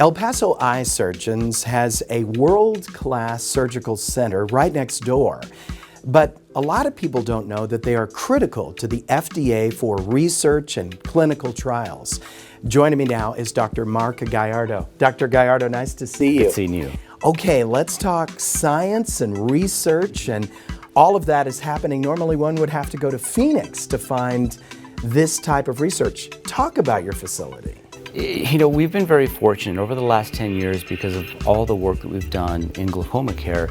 El Paso Eye Surgeons has a world-class surgical center right next door. But a lot of people don't know that they are critical to the FDA for research and clinical trials. Joining me now is Dr. Mark Gallardo. Dr. Gallardo, nice to see you. Good seeing you. Okay, let's talk science and research, and all of that is happening. Normally one would have to go to Phoenix to find this type of research. Talk about your facility. You know, we've been very fortunate over the last 10 years because of all the work that we've done in glaucoma care.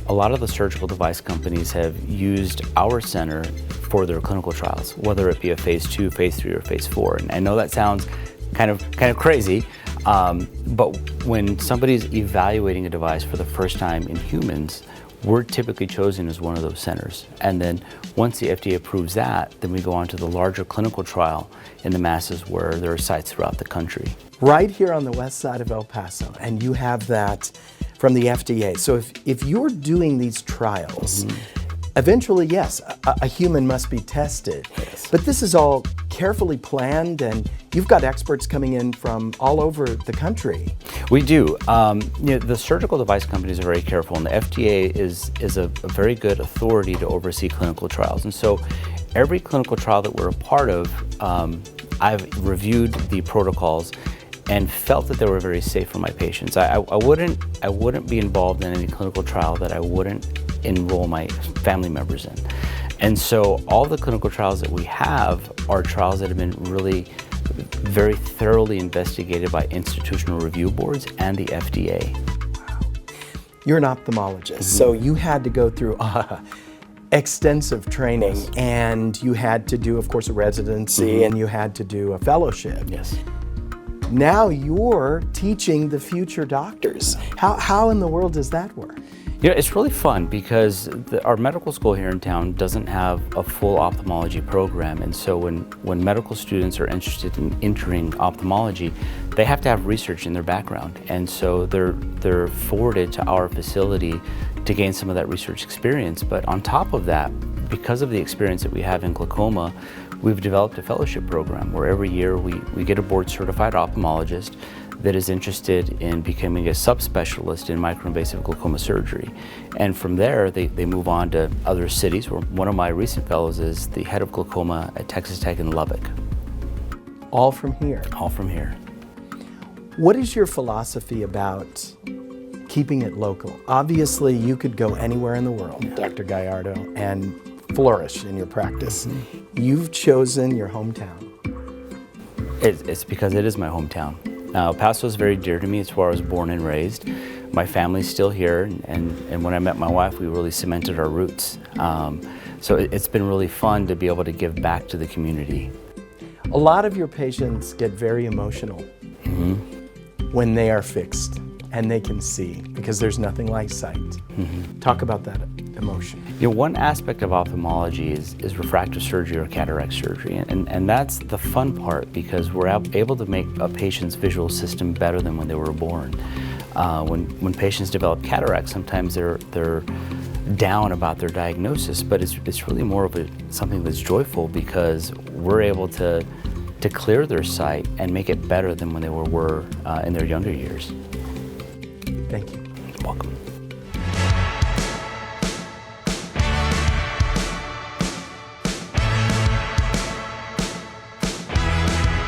A lot of the surgical device companies have used our center for their clinical trials, whether it be a phase 2, phase 3, or phase 4. And I know that sounds kind of crazy, but when somebody's evaluating a device for the first time in humans, we're typically chosen as one of those centers. And then once the FDA approves that, then we go on to the larger clinical trial in the masses where there are sites throughout the country. Right here on the west side of El Paso, and you have that from the FDA. So if you're doing these trials, eventually, yes, a human must be tested. Yes. But this is all carefully planned, and you've got experts coming in from all over the country. We do. The surgical device companies are very careful, and the FDA is a very good authority to oversee clinical trials. And so every clinical trial that we're a part of, I've reviewed the protocols and felt that they were very safe for my patients. I wouldn't be involved in any clinical trial that I wouldn't enroll my family members in. And so all the clinical trials that we have are trials that have been really very thoroughly investigated by institutional review boards and the FDA. Wow. You're an ophthalmologist, so you had to go through extensive training, Yes. and you had to do, of course, a residency, and you had to do a fellowship. Yes. Now you're teaching the future doctors. How in the world does that work? You know, it's really fun because our medical school here in town doesn't have a full ophthalmology program, and so when medical students are interested in entering ophthalmology, they have to have research in their background, and so they're forwarded to our facility to gain some of that research experience. But on top of that, because of the experience that we have in glaucoma, we've developed a fellowship program where every year we get a board-certified ophthalmologist that is interested in becoming a subspecialist in microinvasive glaucoma surgery. And from there, they move on to other cities. Where one of my recent fellows is the head of glaucoma at Texas Tech in Lubbock. All from here? All from here. What is your philosophy about keeping it local? Obviously, you could go anywhere in the world, Dr. Gallardo, and flourish in your practice. You've chosen your hometown. It's because it is my hometown. El Paso is very dear to me. It's where I was born and raised. My family's still here, and when I met my wife, we really cemented our roots. So it's been really fun to be able to give back to the community. A lot of your patients get very emotional when they are fixed and they can see, because there's nothing like sight. Talk about that emotion. You know, one aspect of ophthalmology is refractive surgery or cataract surgery, and that's the fun part because we're able to make a patient's visual system better than when they were born. When patients develop cataracts, sometimes they're down about their diagnosis, but it's really more of something that's joyful because we're able to clear their sight and make it better than when they were in their younger years. Thank you. You're welcome.